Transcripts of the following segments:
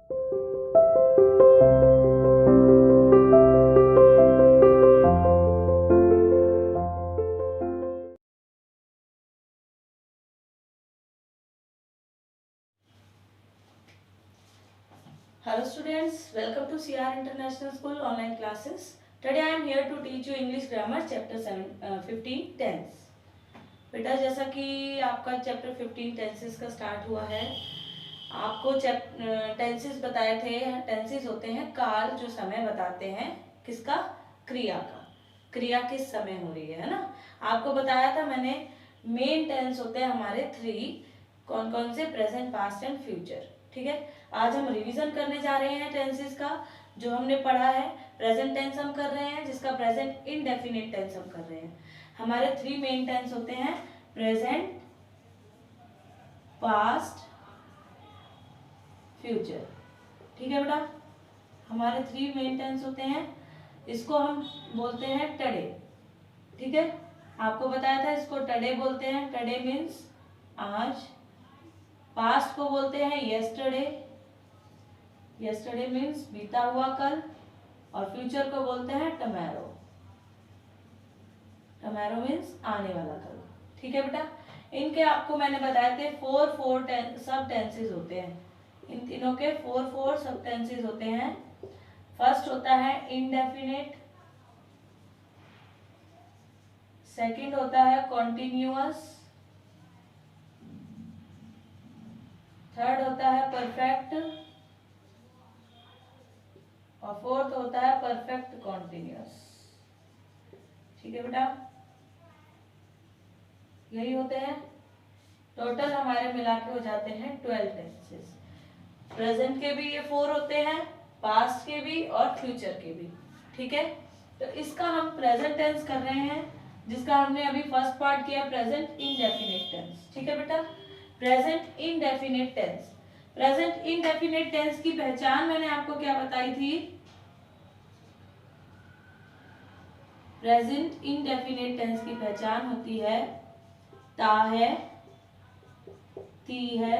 Hello students, welcome to CR International School online classes. Today I am here to teach you English grammar chapter 15 tense. बेटा जैसा कि आपका chapter 15 tenses का start हुआ है, आपको टेंसेस बताए थे। टेंसेस होते हैं काल जो समय बताते हैं किसका, क्रिया का। क्रिया किस समय हो रही है ना। आपको बताया था मैंने मेन टेंस होते हैं हमारे 3, कौन कौन से, प्रेजेंट, पास्ट एंड फ्यूचर। ठीक है, आज हम रिवीजन करने जा रहे हैं टेंसेस का। जो हमने पढ़ा है प्रेजेंट टेंस हम कर रहे हैं, जिसका प्रेजेंट इनडेफिनिट टेंस हम कर रहे हैं। हमारे 3 मेन टेंस होते हैं, प्रेजेंट, पास्ट, फ्यूचर। ठीक है बेटा, हमारे 3 मेन टेंस होते हैं। इसको हम बोलते हैं टडे। ठीक है, आपको बताया था इसको टडे बोलते हैं। टडे मीन्स आज। पास्ट को बोलते हैं यस्टरडे। यस्टरडे मीन्स बीता हुआ कल। और फ्यूचर को बोलते हैं टमैरो। टमैरो मीन्स आने वाला कल। ठीक है बेटा, इनके आपको मैंने बताए थे 4 सब टेंसेस होते हैं। इन तीनों के 4 सब टेंसेस होते हैं। फर्स्ट होता है इनडेफिनिट, सेकंड होता है कॉन्टिन्यूअस, थर्ड होता है परफेक्ट, और फोर्थ होता है परफेक्ट कॉन्टिन्यूअस। ठीक है बेटा, यही होते हैं। टोटल हमारे मिला के हो जाते हैं 12 टेंसेस। प्रेजेंट के भी ये 4 होते हैं, पास्ट के भी और फ्यूचर के भी। ठीक है, तो इसका हम प्रेजेंट टेंस कर रहे हैं, जिसका हमने अभी फर्स्ट पार्ट किया, प्रेजेंट इनडेफिनिट टेंस। ठीक है बेटा, present indefinite tense. Present indefinite tense की पहचान मैंने आपको क्या बताई थी? प्रेजेंट इनडेफिनिट टेंस की पहचान होती है ता है, ती है,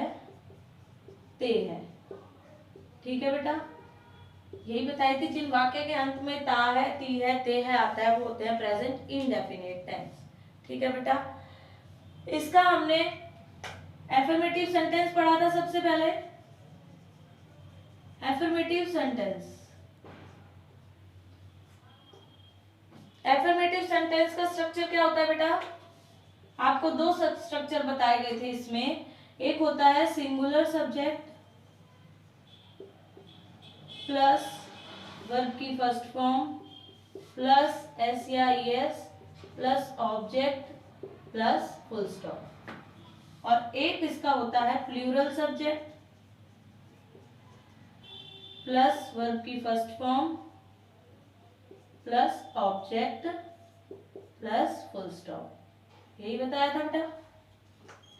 ते है। ठीक है बेटा, यही बताई थी। जिन वाक्य के अंत में ता है, ती है, ते है आता है, वो होते हैं प्रेजेंट इनडेफिनिट टेंस। ठीक है बेटा, इसका हमने एफर्मेटिव सेंटेंस पढ़ा था सबसे पहले। एफर्मेटिव सेंटेंस, एफर्मेटिव सेंटेंस का स्ट्रक्चर क्या होता है बेटा? आपको 2 स्ट्रक्चर बताए गए थे इसमें। एक होता है सिंगुलर सब्जेक्ट प्लस वर्ब की फर्स्ट फॉर्म प्लस एस या S plus object plus full stop. और एक इसका होता है प्लूरल सब्जेक्ट प्लस वर्ब की first form plus object plus full stop. यही बताया था बेटा,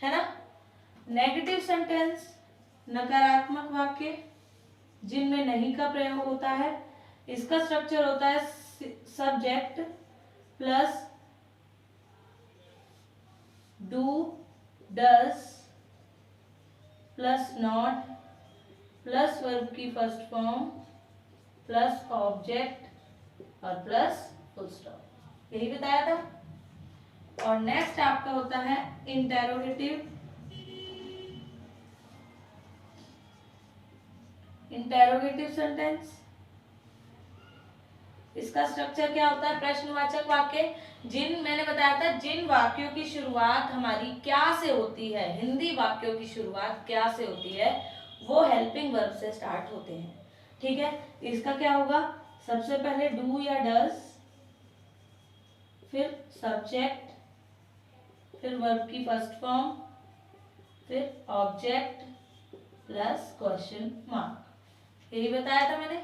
है ना। नेगेटिव सेंटेंस, नकारात्मक वाक्य जिनमें नहीं का प्रयोग होता है, इसका स्ट्रक्चर होता है subject plus do, does plus not plus verb की फर्स्ट फॉर्म प्लस ऑब्जेक्ट और प्लस फुल स्टॉप। यही बताया था। और नेक्स्ट आपका होता है इंटेरोगेटिव। इंटेरोगेटिव सेंटेंस, इसका स्ट्रक्चर क्या होता है? प्रश्नवाचक वाक्य। जिन मैंने बताया था जिन वाक्यों की शुरुआत हमारी क्या से होती है, हिंदी वाक्यों की शुरुआत क्या से होती है, वो हेल्पिंग वर्ब से स्टार्ट होते हैं। ठीक है, इसका क्या होगा? सबसे पहले डू या डस, फिर सब्जेक्ट, फिर वर्ब की फर्स्ट फॉर्म, फिर ऑब्जेक्ट प्लस क्वेश्चन मार्क। यही बताया था मैंने।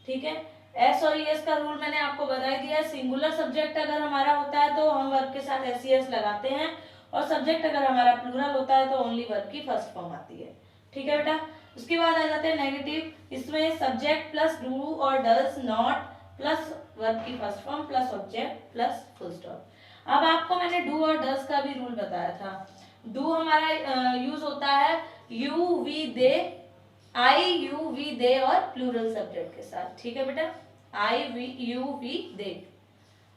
ठीक है, एस और एस का रूल मैंने आपको बता ही दिया है। सिंगुलर सब्जेक्ट अगर हमारा होता है तो हम वर्ब के साथ एस एस लगाते हैं, और सब्जेक्ट अगर हमारा प्लूरल होता है तो ओनली वर्ब की फर्स्ट फॉर्म आती है। ठीक है बेटा, उसके बाद आ जाते हैं नेगेटिव। इसमें सब्जेक्ट प्लस डू और डज नॉट प्लस वर्ब की first form plus object plus full stop. अब आपको मैंने डू और डज का भी रूल बताया था। डू हमारा यूज होता है you, we, they I you we they और प्लूरल सब्जेक्ट के साथ, ठीक है बेटा, I we you we they.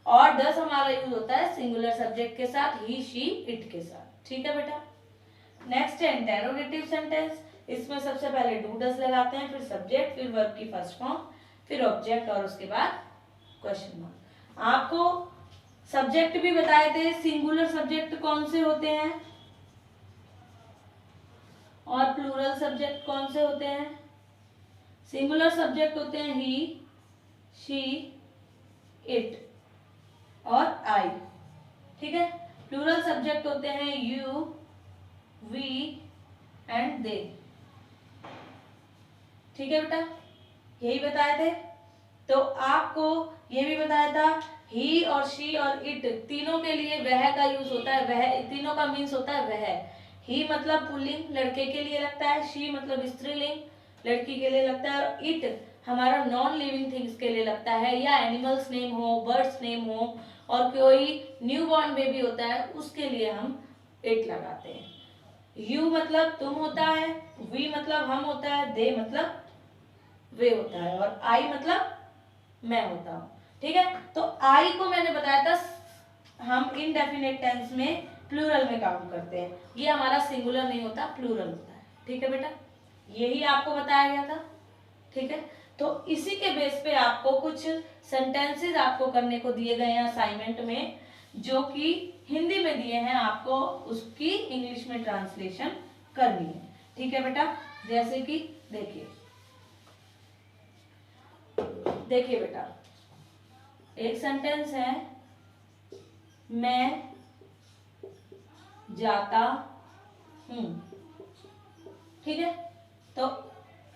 और डस हमारा यूज होता है सिंगुलर सब्जेक्ट के साथ, ही शी इट के साथ, ठीक है बेटा। नेक्स्ट है इंटेरोगेटिव सेंटेंस। इसमें सबसे पहले डू डस लगाते हैं, फिर सब्जेक्ट, फिर वर्ब की फर्स्ट फॉर्म, फिर ऑब्जेक्ट और उसके बाद क्वेश्चन मार्क। आपको सब्जेक्ट भी बताए थे, सिंगुलर सब्जेक्ट कौन से होते हैं और प्लूरल सब्जेक्ट कौन से होते हैं। सिंगुलर सब्जेक्ट होते हैं ही, शी, इट और आई, ठीक है। प्लूरल सब्जेक्ट होते हैं यू, वी एंड दे, ठीक है बेटा, यही बताए थे। तो आपको ये भी बताया था ही और शी और इट तीनों के लिए वह का यूज होता है, वह तीनों का मीन्स होता है वह। ही मतलब पुल्लिंग लड़के के लिए लगता है, शी मतलब स्त्रीलिंग लड़की के लिए लगता है, और इट हमारा नॉन लिविंग थिंग्स के लिए लगता है, या एनिमल्स नेम हो, बर्ड्स नेम हो, और कोई न्यू बॉर्न बेबी होता है उसके लिए हम इट लगाते हैं। यू मतलब तुम होता है, वी मतलब हम होता है, दे मतलब वे होता है, और आई मतलब मैं होता हूँ, ठीक है। तो आई को मैंने बताया था हम इनडेफिनेट टेंस में प्लूरल में काउंट करते हैं, ये हमारा सिंगुलर नहीं होता, प्लूरल होता है, ठीक है बेटा, यही आपको बताया गया था, ठीक है। तो इसी के बेस पे आपको कुछ सेंटेंसेस आपको करने को दिए गए हैं असाइनमेंट में, जो कि हिंदी में दिए हैं, आपको उसकी इंग्लिश में ट्रांसलेशन करनी है, ठीक है बेटा। जैसे कि देखिए बेटा, एक सेंटेंस है मैं जाता हूं, ठीक है। तो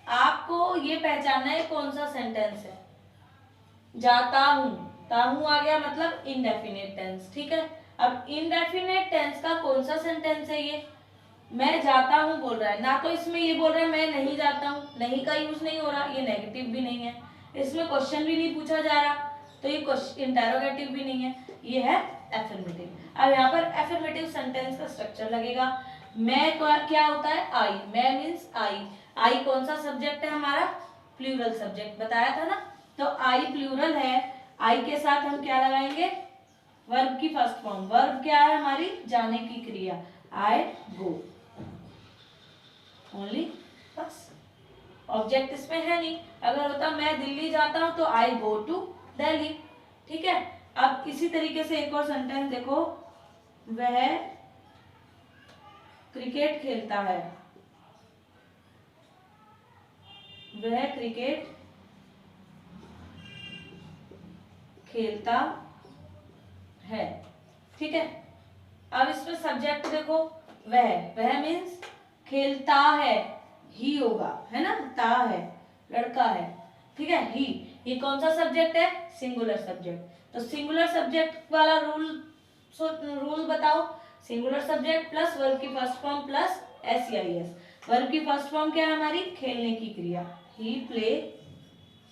आपको ये पहचानना है कौन सा सेंटेंस है। जाता हूं, ताहू आ गया मतलब इनडेफिनेट टेंस, ठीक है। अब इनडेफिनेट टेंस का कौन सा सेंटेंस है ये, मैं जाता हूं बोल रहा है ना, तो इसमें ये बोल रहा है मैं नहीं जाता हूं, नहीं का यूज नहीं हो रहा, ये नेगेटिव भी नहीं है, इसमें क्वेश्चन भी नहीं पूछा जा रहा, तो ये इंटेरोगेटिव भी नहीं है, ये है एफर्मेटिव। अब यहाँ पर एफर्मेटिव सेंटेंस का स्ट्रक्चर लगेगा। मैं क्या होता है, आई, मैं मीन्स आई, आई कौन सा सब्जेक्ट है हमारा, प्लूरल सब्जेक्ट बताया था ना, तो आई प्लूरल है, आई के साथ हम क्या लगाएंगे, वर्ब की फर्स्ट फॉर्म, वर्ब क्या है हमारी, जाने की क्रिया, आई गो ओनली, बस ऑब्जेक्ट इसमें है नहीं। अगर होता मैं दिल्ली जाता हूं तो आई गो टू दिल्ली, ठीक है। अब इसी तरीके से एक और सेंटेंस देखो, वह क्रिकेट खेलता है, वह क्रिकेट खेलता है, ठीक है। अब इसमें सब्जेक्ट देखो, वह मीन्स खेलता है, ही होगा, है ना, ता है लड़का है, ठीक है। ही, ये कौन सा सब्जेक्ट है, सिंगुलर सब्जेक्ट। तो सिंगुलर सब्जेक्ट वाला रूल बताओ, सिंगुलर सब्जेक्ट प्लस वर्ब की फर्स्ट फॉर्म प्लस एस या एस। वर्ब की फर्स्ट फॉर्म क्या है हमारी, खेलने की क्रिया, ही प्ले,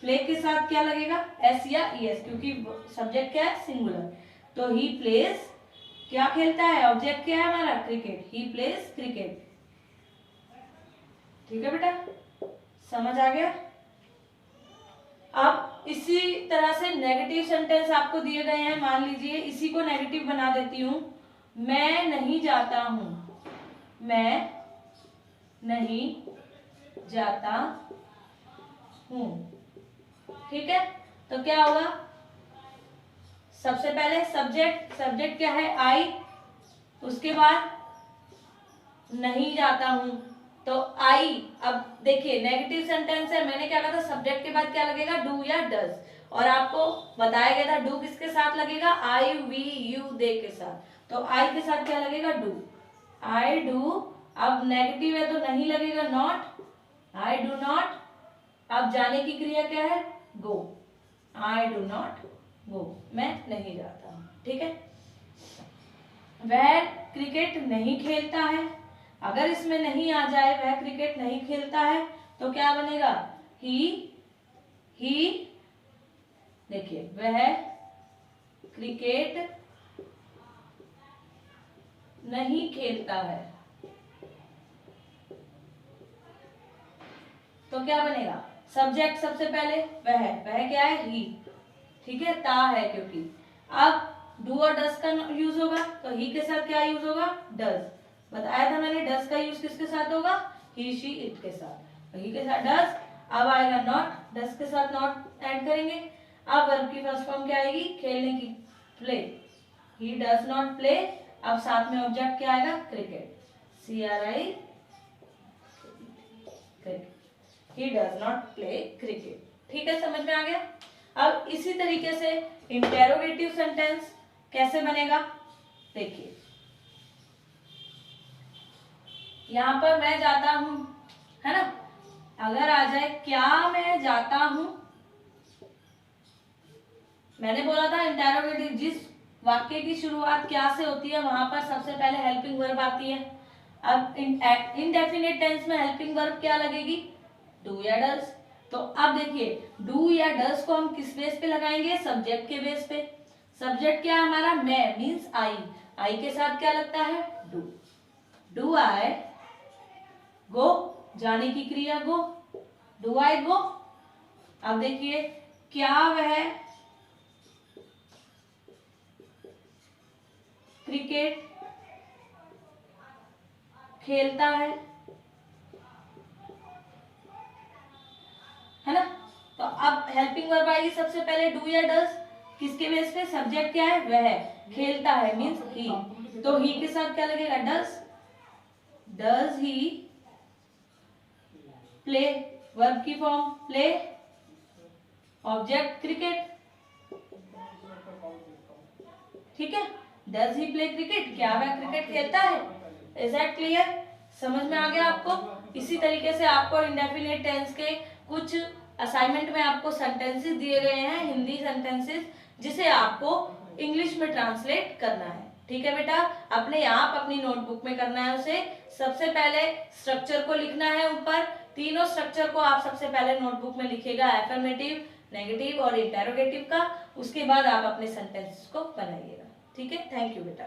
प्ले के साथ क्या लगेगा, एस या एस, क्योंकि सब्जेक्ट क्या है, सिंगुलर। तो ही प्लेज, क्या खेलता है, ऑब्जेक्ट क्या है हमारा, क्रिकेट, ही प्लेज क्रिकेट, ठीक है बेटा, समझ आ गया। अब इसी तरह से नेगेटिव सेंटेंस आपको दिए गए हैं, मान लीजिए इसी को नेगेटिव बना देती हूं, मैं नहीं जाता हूं, मैं नहीं जाता हूं, ठीक है। तो क्या होगा, सबसे पहले सब्जेक्ट, सब्जेक्ट क्या है, आई, उसके बाद नहीं जाता हूं, तो आई। अब देखिए नेगेटिव सेंटेंस है, मैंने क्या कहा था, सब्जेक्ट के बाद क्या लगेगा, डू या डज, और आपको बताया गया था डू किसके साथ लगेगा, आई वी यू दे के साथ, तो आई के साथ क्या लगेगा, डू, आई डू। अब नेगेटिव है तो नहीं लगेगा, नॉट, आई डू नॉट। अब जाने की क्रिया क्या है, गो, आई डू नॉट गो, मैं नहीं जाता हूं, ठीक है। वह क्रिकेट नहीं खेलता है, अगर इसमें नहीं आ जाए वह क्रिकेट नहीं खेलता है, तो क्या बनेगा, ही, देखिए वह क्रिकेट नहीं खेलता है, तो क्या बनेगा, सब्जेक्ट सबसे पहले वह क्या है, ही, ठीक है, ता है क्योंकि। अब डू और डस का यूज होगा, तो ही के साथ क्या यूज होगा, डज। बताया था मैंने डस का यूज किसके साथ होगा, ही शी इट के साथ, तो ही के साथ डस। अब आएगा नॉट, डस के साथ नॉट ऐड करेंगे। अब वर्ब की फर्स्ट फॉर्म क्या आएगी, खेलने की, play, he does not play. अब साथ में ऑब्जेक्ट क्या आएगा, cricket, CRI, cricket, he does not play cricket. ठीक है, समझ में आ गया। अब इसी तरीके से इंटेरोगेटिव सेंटेंस कैसे बनेगा, देखिए यहां पर मैं जाता हूं, है ना, अगर आ जाए क्या मैं जाता हूं, मैंने बोला था इंटेरोगेटिव जिस वाक्य की शुरुआत क्या से होती है वहां पर सबसे पहले हेल्पिंग वर्ब आती है। अब इनडेफिनेट टेंस में हेल्पिंग वर्ब क्या लगेगी, डू या डज। तो अब देखिए डू या डज को हम किस बेस पे लगाएंगे, सब्जेक्ट के बेस पे। सब्जेक्ट क्या है हमारा, मैं, मीन्स आई के साथ क्या लगता है, डू। डू आई गो, जाने की क्रिया गो, डू आई गो। अब देखिए क्या वह क्रिकेट खेलता है ना। तो अब हेल्पिंग वर्ब आएगी सबसे पहले डू या डज, किसके बेस पे, सब्जेक्ट क्या है, वह खेलता है मीन्स ही, तो ही के साथ क्या लगेगा, डज ही प्ले, वर्ब की फॉर्म प्ले, ऑब्जेक्ट क्रिकेट, ठीक है, डज ही प्ले क्रिकेट, क्या वह क्रिकेट खेलता है। इज दैट क्लियर, समझ में आ गया आपको। इसी तरीके से आपको इंडेफिनिट टेंस के कुछ असाइनमेंट में आपको सेंटेंसेस दिए गए हैं, हिंदी सेंटेंसेस, जिसे आपको इंग्लिश में ट्रांसलेट करना है। ठीक है बेटा, अपने आप अपनी नोटबुक में करना है उसे। सबसे पहले स्ट्रक्चर को लिखना है ऊपर, तीनों स्ट्रक्चर को आप सबसे पहले नोटबुक में लिखिएगा, एफर्मेटिव, नेगेटिव और इंटेरोगेटिव का। उसके बाद आप अपने सेंटेंसेस को बनाइएगा। ठीक है, थैंक यू बेटा।